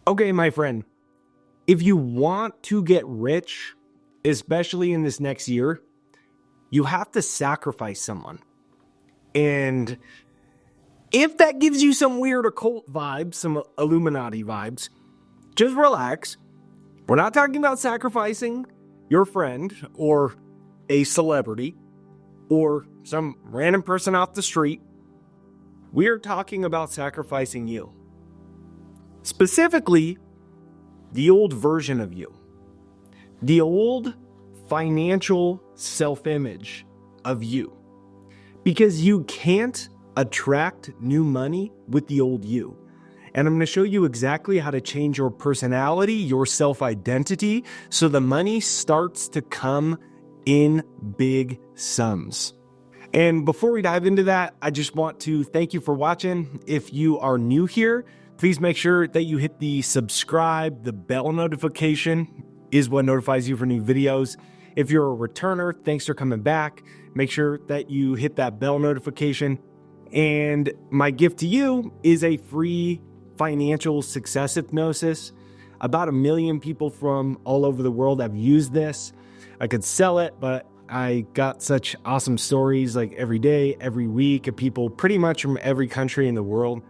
Okay, my friend, if you want to get rich, especially in this next year, you have to sacrifice someone. And if that gives you some weird occult vibes, some Illuminati vibes, just relax. We're not talking about sacrificing your friend or a celebrity or some random person off the street. We're talking about sacrificing you. Specifically, the old version of you. The old financial self-image of you. Because you can't attract new money with the old you. And I'm going to show you exactly how to change your personality, your self-identity, so the money starts to come in big sums. And before we dive into that, I just want to thank you for watching. If you are new here, please make sure that you hit the subscribe. The bell notification is what notifies you for new videos. If you're a returner, thanks for coming back. Make sure that you hit that bell notification. And my gift to you is a free financial success hypnosis. About 1 million people from all over the world have used this. I could sell it, but I got such awesome stories like every day, every week of people pretty much from every country in the world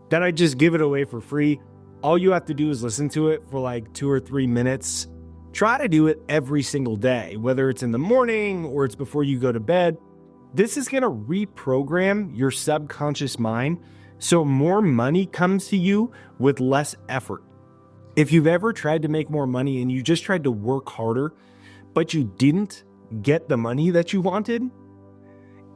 that I just give it away for free. All you have to do is listen to it for like 2 or 3 minutes. Try to do it every single day, whether it's in the morning or it's before you go to bed. This is going to reprogram your subconscious mind so more money comes to you with less effort. If you've ever tried to make more money and you just tried to work harder, but you didn't get the money that you wanted,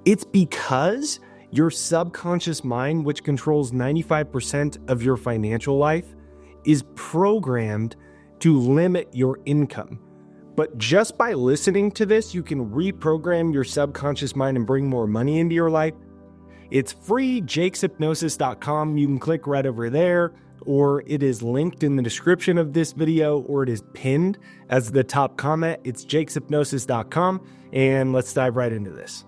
it's because your subconscious mind, which controls 95% of your financial life, is programmed to limit your income. But just by listening to this, you can reprogram your subconscious mind and bring more money into your life. It's free, jakeshypnosis.com. You can click right over there, or it is linked in the description of this video, or it is pinned as the top comment. It's jakeshypnosis.com, and let's dive right into this.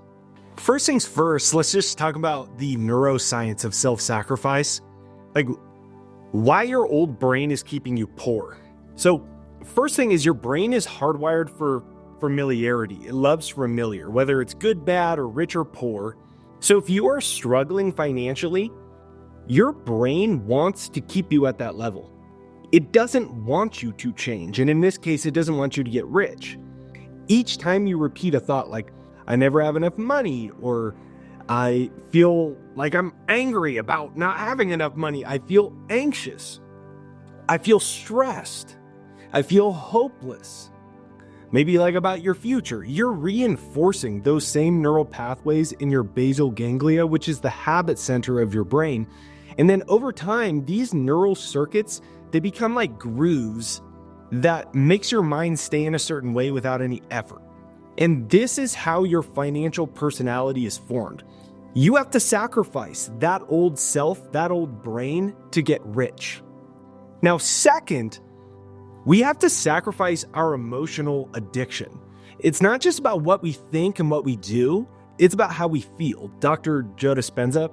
First things first, let's just talk about the neuroscience of self-sacrifice. Like, why your old brain is keeping you poor. So, first thing is your brain is hardwired for familiarity. It loves familiar, whether it's good, bad, or rich or poor. So if you are struggling financially, your brain wants to keep you at that level. It doesn't want you to change. And in this case, it doesn't want you to get rich. Each time you repeat a thought like, I never have enough money, or I feel like I'm angry about not having enough money. I feel anxious. I feel stressed. I feel hopeless. Maybe like about your future. You're reinforcing those same neural pathways in your basal ganglia, which is the habit center of your brain. And then over time, these neural circuits, they become like grooves that makes your mind stay in a certain way without any effort. And this is how your financial personality is formed. You have to sacrifice that old self, that old brain to get rich. Now, second, we have to sacrifice our emotional addiction. It's not just about what we think and what we do, it's about how we feel. Dr. Joe Dispenza,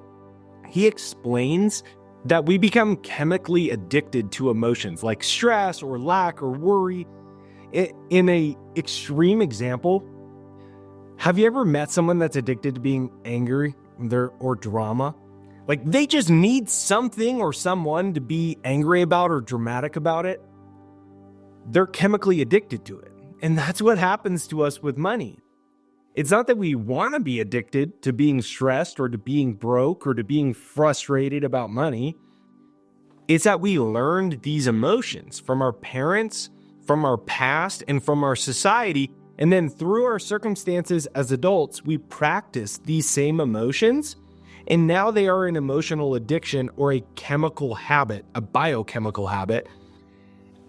he explains that we become chemically addicted to emotions like stress or lack or worry. In an extreme example, have you ever met someone that's addicted to being angry or drama? Like they just need something or someone to be angry about or dramatic about it. They're chemically addicted to it. And that's what happens to us with money. It's not that we want to be addicted to being stressed or to being broke or to being frustrated about money. It's that we learned these emotions from our parents, from our past, and from our society. And then through our circumstances as adults, we practice these same emotions. And now they are an emotional addiction or a chemical habit, a biochemical habit.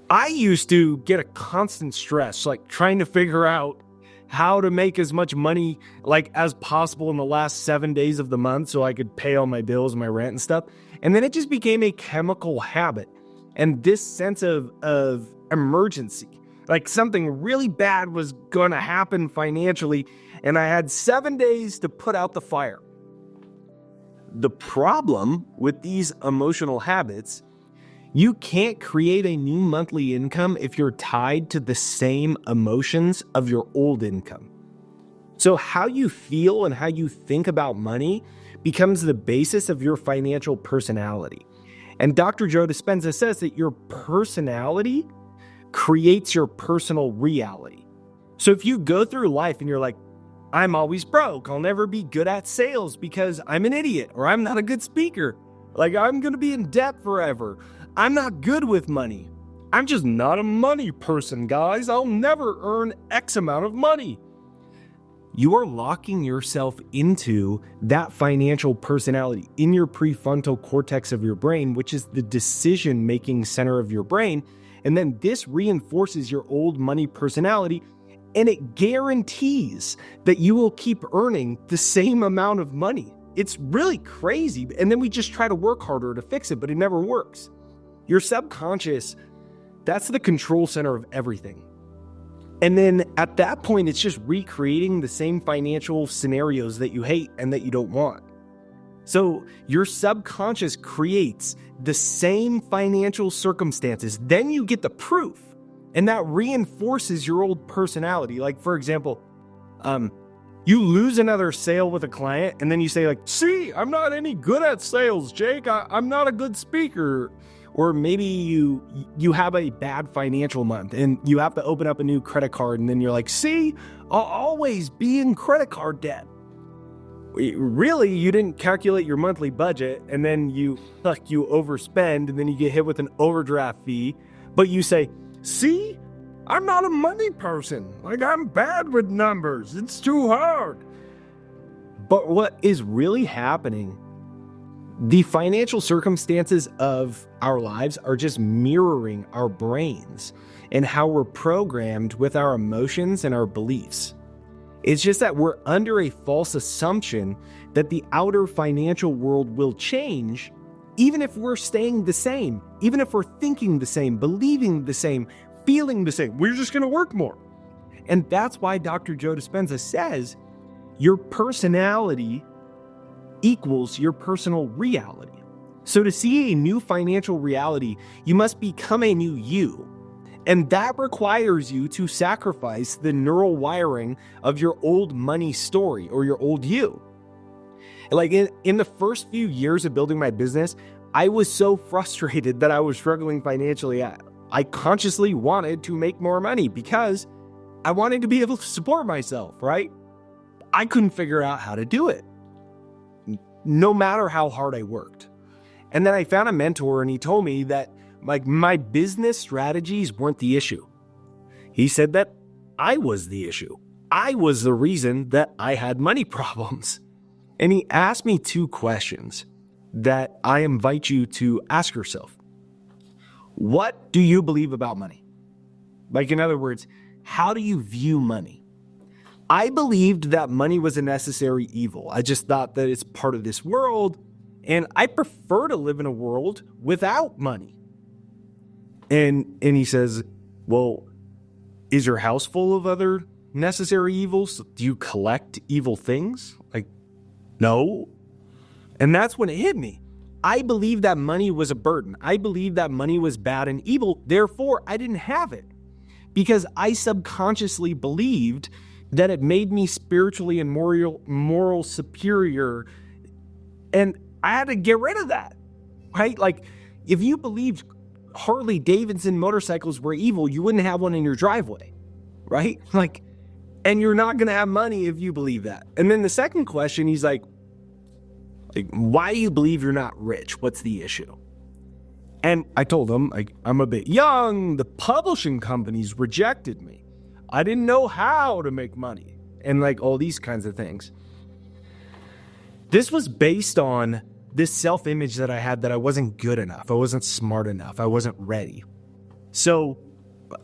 I used to get a constant stress, like trying to figure out how to make as much money like as possible in the last 7 days of the month so I could pay all my bills, my rent and stuff. And then it just became a chemical habit. And this sense of emergency, like something really bad was going to happen financially, and I had 7 days to put out the fire. The problem with these emotional habits You can't create a new monthly income if you're tied to the same emotions of your old income. So how you feel and how you think about money becomes the basis of your financial personality. And Dr. Joe Dispenza says that your personality creates your personal reality. So if you go through life and you're like, I'm always broke, I'll never be good at sales because I'm an idiot, or I'm not a good speaker, like I'm going to be in debt forever, I'm not good with money, I'm just not a money person, guys, I'll never earn X amount of money. You are locking yourself into that financial personality in your prefrontal cortex of your brain, which is the decision-making center of your brain. And then this reinforces your old money personality, and it guarantees that you will keep earning the same amount of money. It's really crazy. And then we just try to work harder to fix it, but it never works. Your subconscious, that's the control center of everything. And then at that point, it's just recreating the same financial scenarios that you hate and that you don't want. So your subconscious creates the same financial circumstances. Then you get the proof, and that reinforces your old personality. Like, for example, you lose another sale with a client, and then you say, like, see, I'm not any good at sales, Jake. I'm not a good speaker. Or maybe you have a bad financial month and you have to open up a new credit card, and then you're like, see, I'll always be in credit card debt. Really, you didn't calculate your monthly budget, and then you overspend, and then you get hit with an overdraft fee. But you say, see, I'm not a money person. Like, I'm bad with numbers. It's too hard. But what is really happening, the financial circumstances of our lives are just mirroring our brains and how we're programmed with our emotions and our beliefs. It's just that we're under a false assumption that the outer financial world will change, even if we're staying the same, even if we're thinking the same, believing the same, feeling the same. We're just going to work more. And that's why Dr. Joe Dispenza says your personality equals your personal reality. So to see a new financial reality, you must become a new you. And that requires you to sacrifice the neural wiring of your old money story or your old you. Like in the first few years of building my business, I was so frustrated that I was struggling financially. I consciously wanted to make more money because I wanted to be able to support myself, right? I couldn't figure out how to do it, no matter how hard I worked. And then I found a mentor, and he told me that my business strategies weren't the issue. He said that I was the issue. I was the reason that I had money problems. And he asked me 2 questions that I invite you to ask yourself. What do you believe about money? Like, in other words, how do you view money? I believed that money was a necessary evil. I just thought that it's part of this world, and I prefer to live in a world without money. And he says, well, is your house full of other necessary evils? Do you collect evil things? Like, no. And that's when it hit me. I believed that money was a burden. I believed that money was bad and evil. Therefore, I didn't have it because I subconsciously believed that it made me spiritually and moral superior. And I had to get rid of that, right? Like, if you believed Harley Davidson motorcycles were evil, you wouldn't have one in your driveway, right? Like, and you're not going to have money if you believe that. And then the second question, he's like, why do you believe you're not rich? What's the issue? And I told him, I'm a bit young. The publishing companies rejected me. I didn't know how to make money and all these kinds of things. This was based on this self-image that I had that I wasn't good enough. I wasn't smart enough. I wasn't ready. So,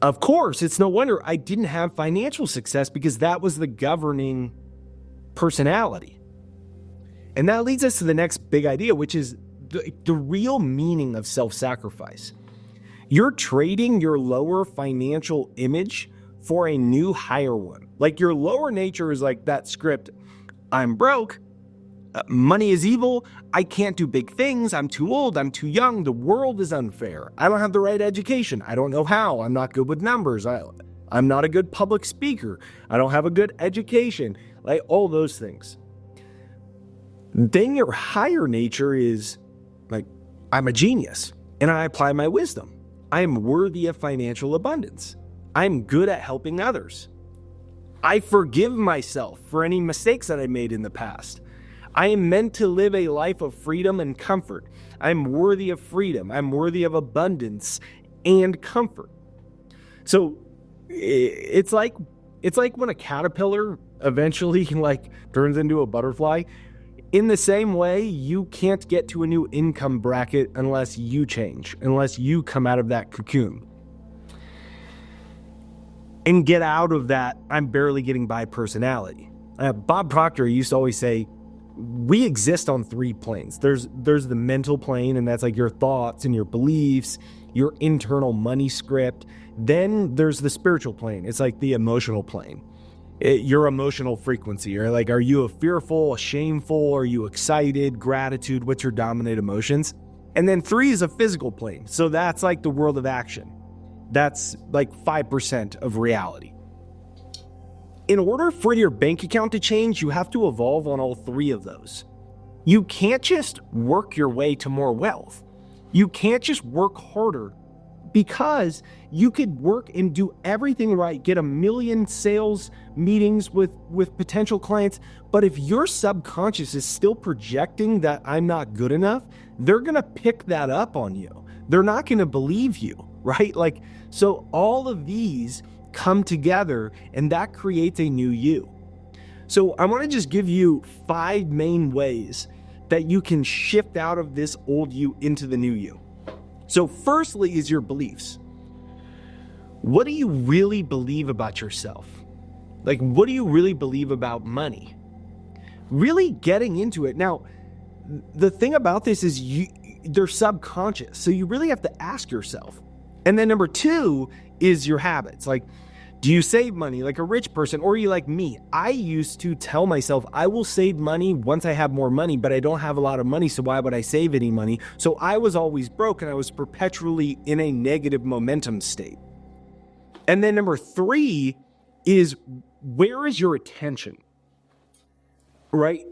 of course, it's no wonder I didn't have financial success because that was the governing personality. And that leads us to the next big idea, which is the real meaning of self-sacrifice. You're trading your lower financial image for a new higher one. Like, your lower nature is like that script, I'm broke, money is evil. I can't do big things. I'm too old. I'm too young. The world is unfair. I don't have the right education. I don't know how. I'm not good with numbers. I'm not a good public speaker. I don't have a good education. Like all those things. Then your higher nature is like, I'm a genius and I apply my wisdom. I am worthy of financial abundance. I'm good at helping others. I forgive myself for any mistakes that I made in the past. I am meant to live a life of freedom and comfort. I'm worthy of freedom. I'm worthy of abundance and comfort. So it's like when a caterpillar eventually turns into a butterfly. In the same way, you can't get to a new income bracket unless you change, unless you come out of that cocoon and get out of that I'm barely getting by personality. Bob Proctor used to always say, we exist on 3 planes. There's the mental plane, and that's like your thoughts and your beliefs, your internal money script. Then there's the spiritual plane. It's like the emotional plane. Your emotional frequency. Or like, are you fearful, shameful? Are you excited, gratitude? What's your dominant emotions? And then 3 is a physical plane. So that's like the world of action. That's like 5% of reality. In order for your bank account to change, you have to evolve on all 3 of those. You can't just work your way to more wealth. You can't just work harder, because you could work and do everything right, get 1 million sales meetings with potential clients. But if your subconscious is still projecting that I'm not good enough, they're going to pick that up on you. They're not going to believe you, right? So all of these come together and that creates a new you. So I want to just give you 5 main ways that you can shift out of this old you into the new you. So firstly is your beliefs. What do you really believe about yourself? Like, what do you really believe about money? Really getting into it. Now, the thing about this is they're subconscious. So you really have to ask yourself. And then number 2 is your habits. Like, do you save money like a rich person, or are you like me? I used to tell myself I will save money once I have more money, but I don't have a lot of money, so why would I save any money? So I was always broke and I was perpetually in a negative momentum state. And then number 3 is, where is your attention? Right?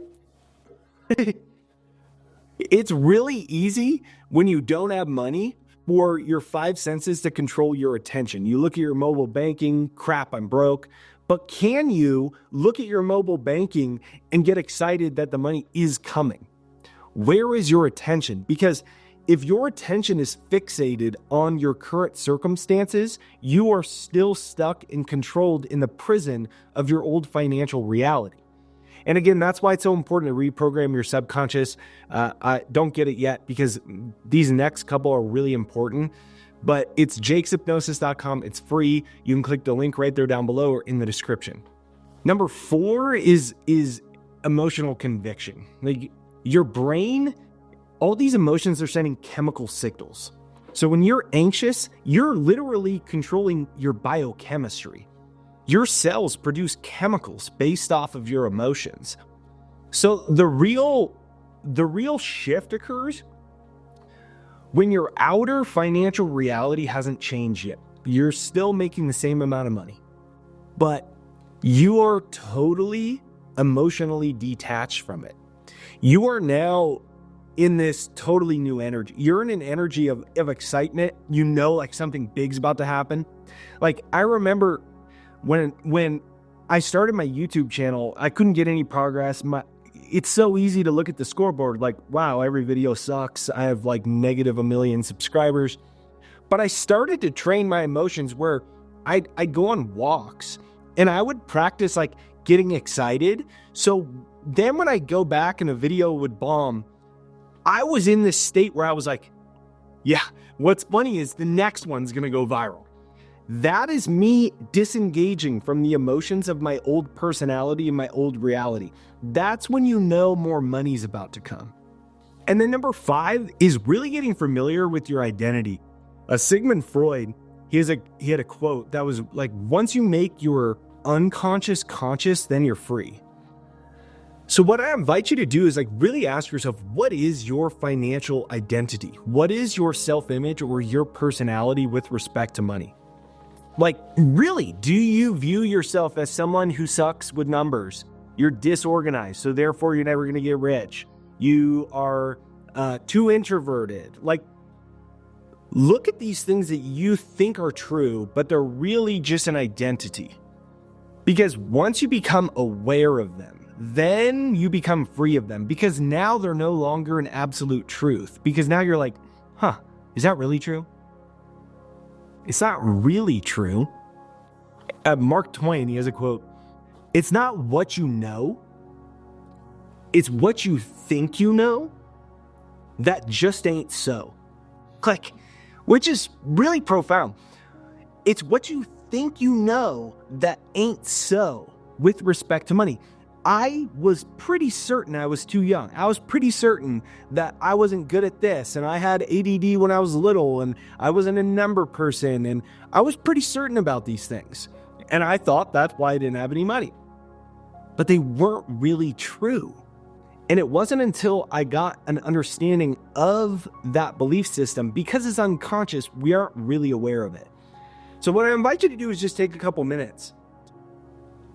It's really easy when you don't have money for your 5 senses to control your attention. You look at your mobile banking, crap, I'm broke. But can you look at your mobile banking and get excited that the money is coming? Where is your attention? Because if your attention is fixated on your current circumstances, you are still stuck and controlled in the prison of your old financial reality. And again, that's why it's so important to reprogram your subconscious. I don't get it yet because these next couple are really important, but it's jakeshypnosis.com. It's free. You can click the link right there down below or in the description. Number 4 is emotional conviction. Like, your brain, all these emotions are sending chemical signals. So when you're anxious, you're literally controlling your biochemistry. Your cells produce chemicals based off of your emotions. So the real shift occurs when your outer financial reality hasn't changed yet. You're still making the same amount of money, but you are totally emotionally detached from it. You are now in this totally new energy. You're in an energy of excitement. You know, like something big's about to happen. Like, I remember when I started my YouTube channel, I couldn't get any progress. It's so easy to look at the scoreboard like, wow, every video sucks. I have like negative 1 million subscribers. But I started to train my emotions where I'd go on walks and I would practice like getting excited. So then when I go back and a video would bomb, I was in this state where I was like, yeah, what's funny is the next one's going to go viral. That is me disengaging from the emotions of my old personality and my old reality. That's when you know more money's about to come. And then number 5 is really getting familiar with your identity. Sigmund Freud, he had a quote that was like, once you make your unconscious conscious, then you're free. So what I invite you to do is like really ask yourself, what is your financial identity? What is your self-image or your personality with respect to money? Like, really, do you view yourself as someone who sucks with numbers? You're disorganized, so therefore you're never going to get rich. You are too introverted. Like, look at these things that you think are true, but they're really just an identity. Because once you become aware of them, then you become free of them, because now they're no longer an absolute truth. Because now you're like, is that really true? It's not really true. Mark Twain, he has a quote, "It's not what you know, it's what you think you know that just ain't so." Click. Which is really profound. It's what you think you know that ain't so with respect to money. I was pretty certain I was too young. I was pretty certain that I wasn't good at this, and I had ADD when I was little, and I wasn't a number person, and I was pretty certain about these things. And I thought that's why I didn't have any money. But they weren't really true. And it wasn't until I got an understanding of that belief system, because it's unconscious, we aren't really aware of it. So what I invite you to do is just take a couple minutes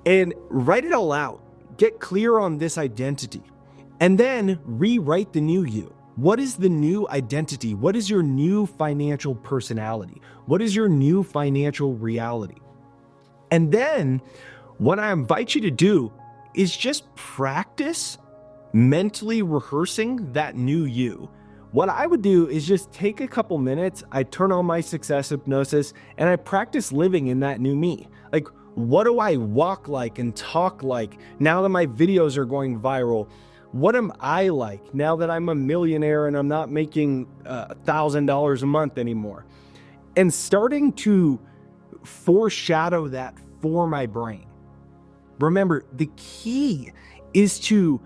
and write it all out. Get clear on this identity, and then rewrite the new you. What is the new identity? What is your new financial personality? What is your new financial reality? And then what I invite you to do is just practice mentally rehearsing that new you. What I would do is just take a couple minutes, I turn on my success hypnosis, and I practice living in that new me. Like, what do I walk like and talk like now that my videos are going viral? What am I like now that I'm a millionaire and I'm not making $1,000 a month anymore? And starting to foreshadow that for my brain. Remember, the key is to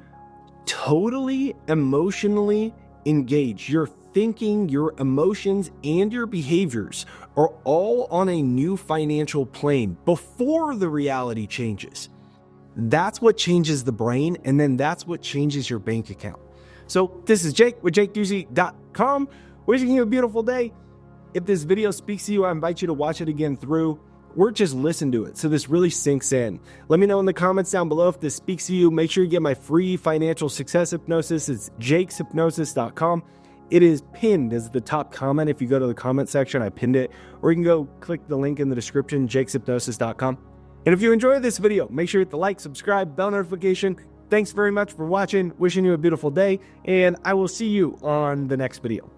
totally emotionally engage. Your thinking, your emotions, and your behaviors are all on a new financial plane before the reality changes. That's what changes the brain, and then that's what changes your bank account. So this is Jake with JakeDucey.com, wishing you a beautiful day. If this video speaks to you, I invite you to watch it again through, or just listen to it so this really sinks in. Let me know in the comments down below if this speaks to you. Make sure you get my free financial success hypnosis. It's jakeshypnosis.com. It is pinned as the top comment. If you go to the comment section, I pinned it, or you can go click the link in the description, jakeshypnosis.com. And if you enjoyed this video, make sure you hit the like, subscribe, bell notification. Thanks very much for watching. Wishing you a beautiful day, and I will see you on the next video.